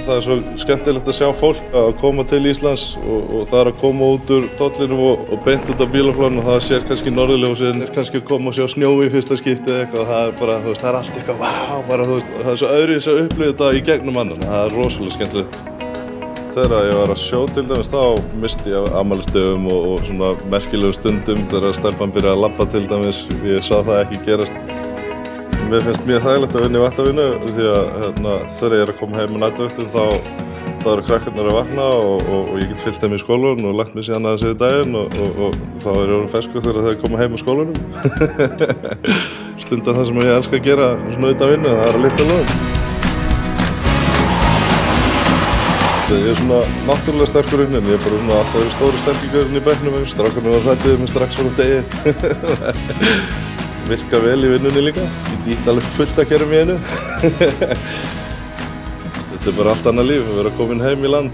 Það svo skemmtilegt að sjá fólk að koma til Íslands og það að koma út úr tollinum og beint út af bílaplaninu og það sér kannski norðurljósin, kannski að koma og sjá snjó í fyrsta skipti eða eitthvað. Það bara, það allt eitthvað, vá, bara, það svo öðruvísi að upplifa þetta í gegnum annan. Það rosalega skemmtilegt. Þegar ég var að sjó til dæmis þá misti ég afmælisdögum og svona merkilegum stundum þegar stelpan byrjaði að labba til dæmis. Ég sá það ekki gerast. Mér finnst mjög þægilegt að vinna í vaktavinnu því að þegar ég að koma heim með næturvaktum þá eru krakkarnir að vakna og ég get fylgt þeim í skólanum og lagt mig síðan aðeins yfir daginn og þá er ég orðinn ferskur þegar þeir koma heim á skólanum. Stundum það sem ég elska að gera svona utan vinnu, það er að lyfta lóðum. Ég er svona náttúrulega sterkur inn, ég er bara svona alltaf verið stóri sterkingurinn í bekknum, strákarnir var hræddir mig strax frá degi. Virka vel í vinnunni líka. Ég get alveg fullt að gera í einu. Þetta er bara allt annað líf, að vera komin heim í land.